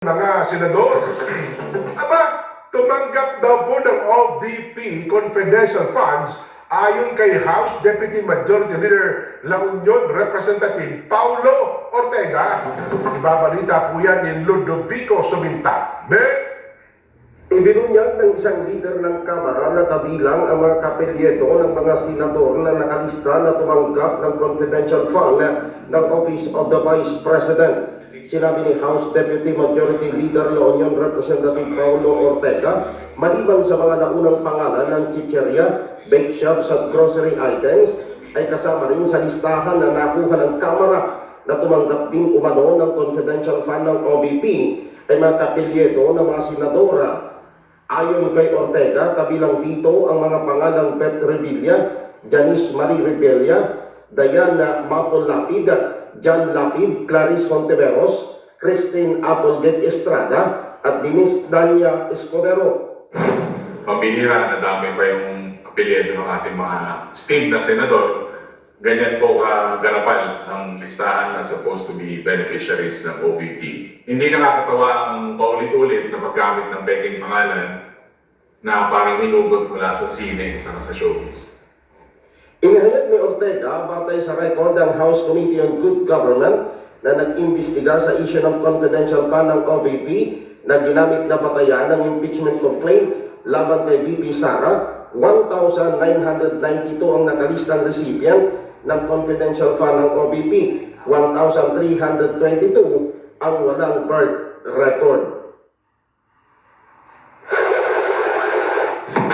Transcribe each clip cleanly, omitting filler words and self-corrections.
mga senador. Aba, tumanggap daw po ng OVP confidential funds ayon kay House Deputy Majority Leader La Union Representative Paulo Ortega. Ibabalita po yan ni Ludovico Suminta. Ibinunyag ng isang leader ng Kamara na kabilang ang mga kapelyedo ng mga senador na nakalista na tumanggap ng confidential fund ng Office of the Vice President. Sinabi ni House Deputy Majority Leader La Union Representative Paulo Ortega, maliban sa mga naunang pangalan ng chicheria, bake shops at grocery items, ay kasama rin sa listahan na nakuha ng Kamara na tumanggap din umano ng confidential fund ng OVP ay mga kapelyedo ng mga senadora. Ayon kay Ortega, kabilang dito ang mga pangalang Beth Revilla, Janice Marie Rebella, Diana Mapol Lapid, John Lapid, Clarice Monteveros, Christine Applegate Estrada, at Denise Dania Escudero. Pambihira na dami pa yung apelyido ng ating mga state na senador. Ganyan po kagarapal ang listahan na supposed to be beneficiaries ng OVP. Hindi nakakatawa ang paulit-ulit na paggamit ng peking pangalan na parang hinugot mula sa sine isang sa showbiz. Inihayag ni Ortega, batay sa record ng House Committee on Good Government na nag-imbestiga sa issue ng confidential fund ng OVP na ginamit na batayan ng impeachment complaint laban kay VP Sara, 1,992 ang nakalistang recipient ng confidential fund ng OVP, 1,322 ang walang birth record.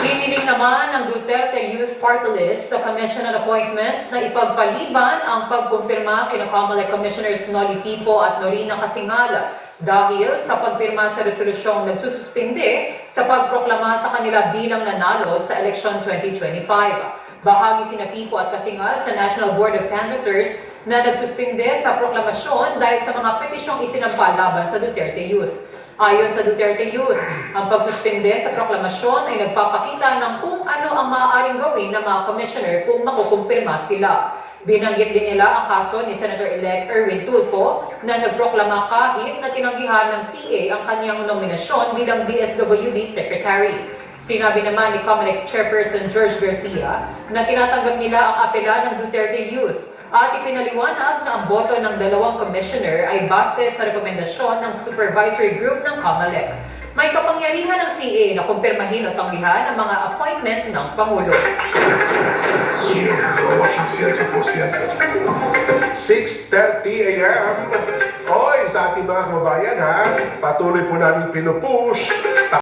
Hiniling naman ng Duterte Youth Party List sa Commission on Appointments na ipagpaliban ang pagkumpirma kina COMELEC Commissioners Noli Pipo at Norina Casingala dahil sa pagpirma sa resolusyong nagsususpinde sa pagproklama sa kanila bilang nanalo sa eleksyon 2025. Bahagi sina Pipo at Casingal sa National Board of Canvassers na nagsuspinde sa proklamasyon dahil sa mga petisyong isinampa laban sa Duterte Youth. Ayon sa Duterte Youth, ang pagsuspinde sa proklamasyon ay nagpapakita ng kung ano ang maaaring gawin ng mga commissioner kung makukumpirma sila. Binanggit din nila ang kaso ni Senator-elect Erwin Tulfo na nagproklama kahit na tinanggihan ng CA ang kanyang nominasyon bilang DSWD Secretary. Sinabi naman ni COMELEC Chairperson George Garcia na tinatanggap nila ang apela ng Duterte Youth at ipinaliwanag na ang boto ng dalawang commissioner ay base sa rekomendasyon ng supervisory group ng COMELEC. May kapangyarihan ng CA na kumpirmahin o tanggihan ang mga appointment ng Pangulo. 6:30 a.m. Oy, sa ating mga kababayan ha, patuloy po namin pinupush